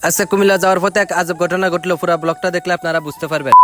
আজকে কুমিল্লা যাওয়ার পথে এক আজব ঘটনা ঘটলো, পুরো ব্লগটা দেখলে আপনারা বুঝতে পারবেন।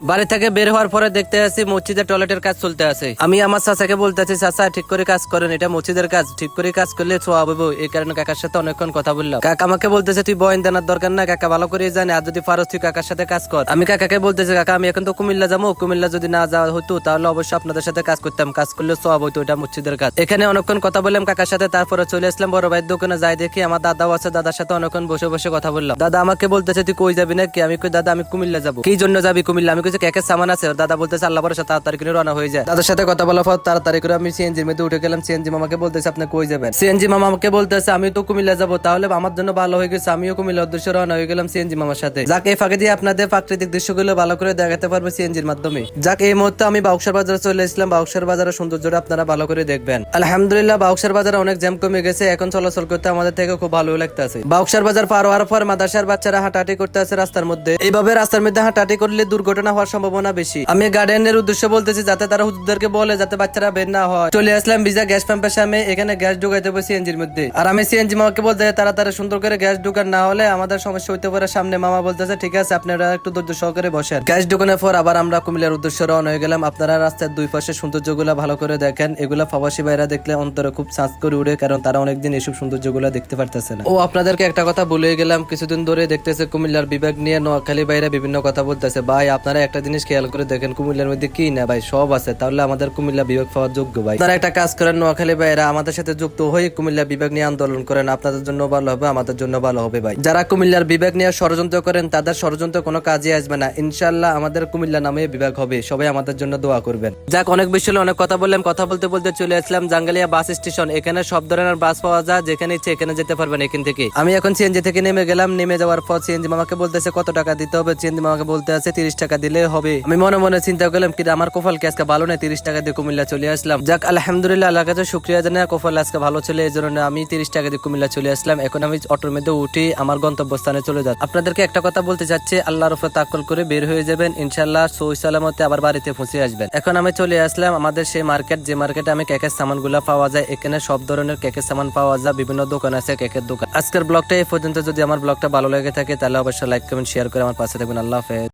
বাড়ি থেকে বের হওয়ার পরে দেখতে আসি মসজিদের টয়লেটের কাজ চলতে আছে। আমি আমার চাচাকে বলতেছি, চাচা ঠিক করে কাজ করেন, এটা মসজিদের কাজ, ঠিক করে কাজ করলে সোয়াব হবে। এই কারণে কাকার সাথে অনেকক্ষণ কথা বললাম। কাকা আমাকে বলতেছে তুই বয়ান দেনার দরকার না, কাকা ভালো করে জানে, আর যদি পারস তুই কাকার সাথে কাজ কর। আমি কাকাকে বলতেছি, কাকা আমি এখন তো কুমিল্লা যাবো, কুমিল্লা যদি না যাওয়া হতো তাহলে অবশ্যই আপনাদের সাথে কাজ করতাম, কাজ করলে সোয়াব হইতো, এটা মসজিদের কাজ। এখানে অনেকক্ষণ কথা বললাম কাকার সাথে, তারপরে চলে আসলাম বড় ভাইয়ের দোকানে। যাই দেখি আমার দাদাও আছে, দাদার সাথে অনেকক্ষণ বসে বসে কথা বললাম। দাদা আমাকে বলতেছে তুই কই যাবি নাকি? আমি কই দাদা আমি কুমিল্লা যাবো। কি জন্য যাবি কুমিল্লা? আমি কইছি কেকের সামান আছে। দাদা বলতেছে আল্লাহ ভরসা, তাড়াতাড়ি করে রওনা হয়ে যায়। দাদার সাথে কথা বলার পর তাড়াতাড়ি করে আমি সিএনজির মধ্যে উঠে গেলাম। সিএনজি মামাকে বলতেছে আপনি কই যাবেন? সিএনজি মামা আমাকে বলতেছে আমি তো কুমিল্লা যাবো। তাহলে আমার জন্য ভালো হয়ে গেছে, আমিও কুমিল্লা উদ্দেশ্যে রওনা হয়ে গেলাম সিএনজি মামার সাথে। যাক এই ফাঁকে দিয়ে আপনাদের প্রাকৃতিক দৃশ্যগুলো ভালো করে দেখাতে পারবো সিএনজির মাধ্যমে। যাক এই মুহূর্তে আমি বাউকসার বাজারে চলে এসেছিলাম। বাউকসার বাজারের সৌন্দর্যটা আপনারা ভালো করে দেখবেন। আলহামদুলিল্লাহ বাউকসার বাজারে অনেক জ্যাম কমে গেছে, এখন চলাচল করতে আমাদের থেকে খুব ভালো লাগতেছে। বাউকসার বাজার পার হওয়ার পর মাদ্রাসার বাচ্চারা হাঁটাহাঁটি করতে আছে রাস্তার মধ্যে। এইভাবে রাস্তার মধ্যে হাঁটাহাঁটি করলে দুর্ঘটনা হওয়ার সম্ভাবনা বেশি। আমি গার্ডেনের উদ্দেশ্যে বলতেছি যাতে তারা হুজুরদেরকে বলে যাতে বাচ্চারা বের না হয়। চলে আসলাম ভিজা গ্যাস পাম্পের সামনে, এখানে গ্যাস ঢুকাইতে হবে সিএনজির মধ্যে। আর আমি সিএনজি মামাকে বলতে তারা সুন্দর করে গ্যাস ঢুকান, না হলে আমাদের সমস্যা হইতে পারে সামনে। মামা বলতেছে ঠিক আছে আপনারা একটু ধৈর্য সহকারে বসেন। গ্যাস ঢুকানোর পর আবার আমরা কুমিল্লার উদ্দেশ্যে রওনা হয়ে গেলাম। আপনারা রাস্তার দুই পাশে সৌন্দর্যগুলো ভালো করে দেখেন, এগুলা প্রবাসী ভাইরা দেখলে অন্তরে খুব সাঁচ করে উঠে, কারণ তারা অনেকদিন এসব সৌন্দর্যগুলো দেখতে পারতেছে না। ও আপনাদেরকে একটা কথা বলে গেলাম, কিছুদিন ধরে দেখতেছে কুমিল্লার বিভাগ নিয়ে নোয়াখালী ভাইরা বিভিন্ন কথা বলতেছে। ভাই আপনারা একটা জিনিস খেয়াল করে দেখেন, কুমিল্লার মধ্যে কি না ভাই সব আছে, তাহলে আমাদের কুমিল্লা বিভাগ পাওয়ার যোগ্য ভাই। তারা একটা কাজ করেন, নোয়াখালী ভাইরা আমাদের সাথে যুক্ত হয়ে কুমিল্লা বিভাগ নিয়ে আন্দোলন করেন, আপনাদের জন্য ভালো হবে, আমাদের জন্য ভালো হবে ভাই। যারা কুমিল্লার বিভাগ নিয়ে ষড়যন্ত্র করেন তাদের ষড়যন্ত্র কোনো কাজে আসবে না, ইনশাআল্লাহ আমাদের কুমিল্লা নামে বিভাগ হবে। সবাই আমাদের জন্য দোয়া করবেন। যাক অনেক বেশি অনেক কথা বললাম, কথা বলতে বলতে চলে আসলাম জাঙ্গালিয়া বাস স্টেশন। এখানে সব ধরনের বাস পাওয়া যায়, যেখানে ইচ্ছে এখানে যেতে পারবেন এখান থেকে। আমি এখন সিএনজি থেকে নেমে গেলাম। নেমে যাওয়ার পর সিএনজি মামাকে বলতেছে কত টাকা দিতে হবে? সিএনজি মামাকে বলতে আছে 30 টাকা দিলে হবে। আমি মনে মনে চিন্তা করলাম কি আমার কপাল কি আজকে ভালো নেই, 30 টাকা দিয়ে কুমিল্লা চলে আসলাম। যাক আলহামদুলিল্লাহ আল্লাহর কাছে শুকরিয়া জানাই, কপাল আজকে ভালো ছিল, এই জন্য আমি 30 টাকা দিয়ে কুমিল্লা চলে আসলাম। এখন আমি অটোর মধ্যে উঠে আমার গন্তব্যস্থানে চলে যাচ্ছি। আপনাদেরকে একটা কথা বলতে চাচ্ছি, আল্লাহর উপরে তাওয়াক্কুল করে বের হয়ে যাবেন, ইনশাআল্লাহ সহি সালামতে আবার বাড়িতে পৌঁছে আসবেন। এখন আমি চলে আসলাম আমাদের সেই মার্কেট, যে মার্কেটে আমি কেকের সামানগুলো পাওয়া যায়। এখানে সব ধরনের কেকের সামান পাওয়া যায়, বিভিন্ন দোকান আছে কেকের দোকান। আজকের ব্লগটা এই পর্যন্ত। যদি আমার ব্লগটা ভালো লেগে থাকে তাহলে অবশ্যই লাইক কমেন্ট শেয়ার করে আমার পাশে থাকবেন। আল্লাহ হাফেজ।